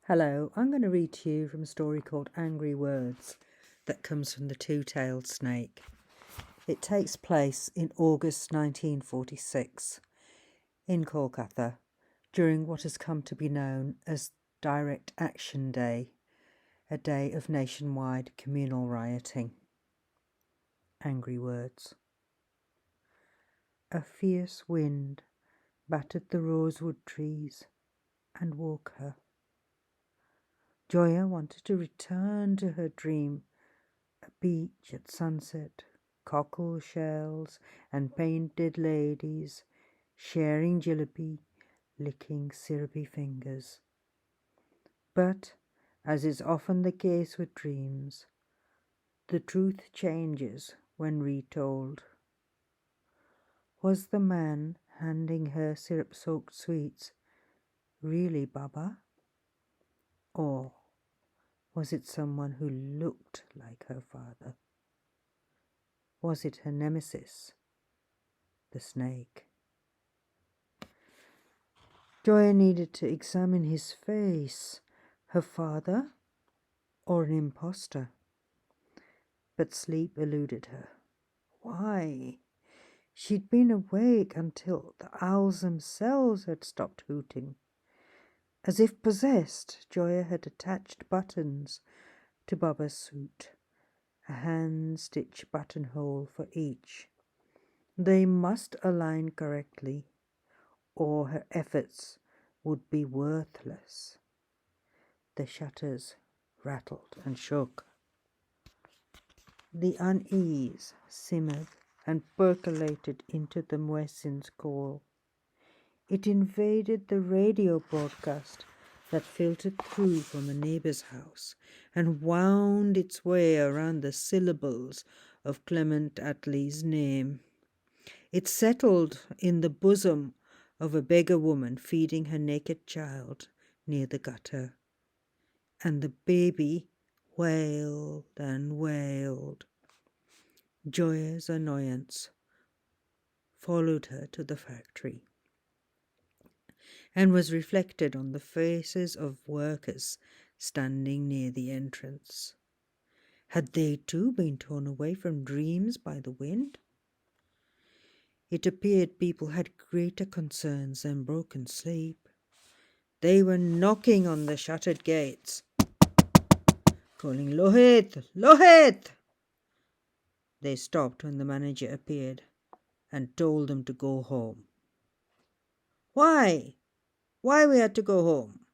Hello, I'm going to read to you from a story called Angry Words that comes from The Two-Tailed Snake. It takes place in August 1946 in Kolkata during what has come to be known as Direct Action Day, a day of nationwide communal rioting. Angry Words. A fierce wind battered the rosewood trees and woke her. Joya wanted to return to her dream, a beach at sunset, cockle shells and painted ladies, sharing jalebi, licking syrupy fingers. But, as is often the case with dreams, the truth changes when retold. Was the man handing her syrup-soaked sweets really Baba? Or was it someone who looked like her father? Was it her nemesis, the snake? Joya needed to examine his face, her father or an imposter. But sleep eluded her. Why? She'd been awake until the owls themselves had stopped hooting. As if possessed, Joya had attached buttons to Baba's suit, a hand-stitched buttonhole for each. They must align correctly, or her efforts would be worthless. The shutters rattled and shook. The unease simmered and percolated into the muezzin's call. It invaded the radio broadcast that filtered through from a neighbour's house and wound its way around the syllables of Clement Attlee's name. It settled in the bosom of a beggar woman feeding her naked child near the gutter, and the baby wailed and wailed. Joya's annoyance followed her to the factory and was reflected on the faces of workers standing near the entrance. Had they too been torn away from dreams by the wind? It appeared people had greater concerns than broken sleep. They were knocking on the shuttered gates, calling, "Lohit! Lohit!" They stopped when the manager appeared and told them to go home. Why? Why we had to go home?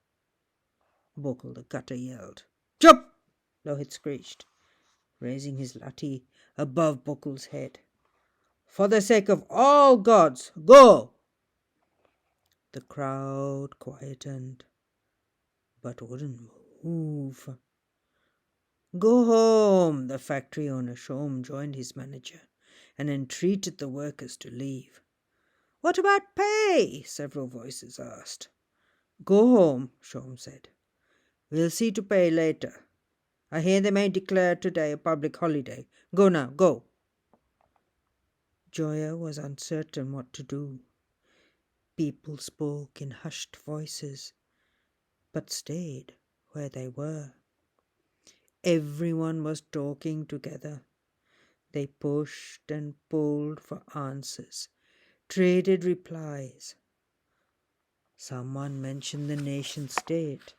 Bokal the cutter yelled. "Chup!" Lohit screeched, raising his lathi above Bokal's head. "For the sake of all gods, go!" The crowd quietened, but wouldn't move. "Go home," the factory owner Shom joined his manager and entreated the workers to leave. "What about pay?" several voices asked. "Go home," Shom said. "We'll see to pay later. I hear they may declare today a public holiday. Go now, go." Joya was uncertain what to do. People spoke in hushed voices, but stayed where they were. Everyone was talking together. They pushed and pulled for answers, traded replies. Someone mentioned the nation state.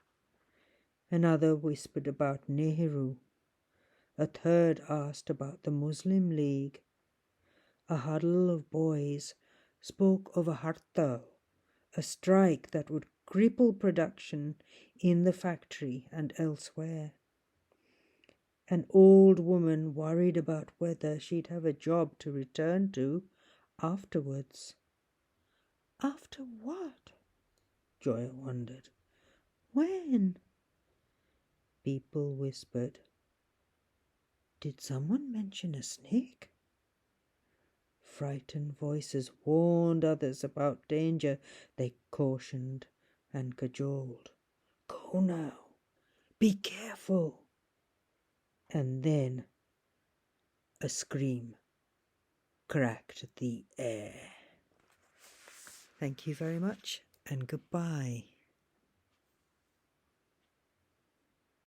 Another whispered about Nehru. A third asked about the Muslim League. A huddle of boys spoke of a hartal, a strike that would cripple production in the factory and elsewhere. An old woman worried about whether she'd have a job to return to afterwards. After what? Joya wondered. When? People whispered. Did someone mention a snake? Frightened voices warned others about danger. They cautioned and cajoled. Go now. Be careful. And then a scream cracked the air. Thank you very much and goodbye.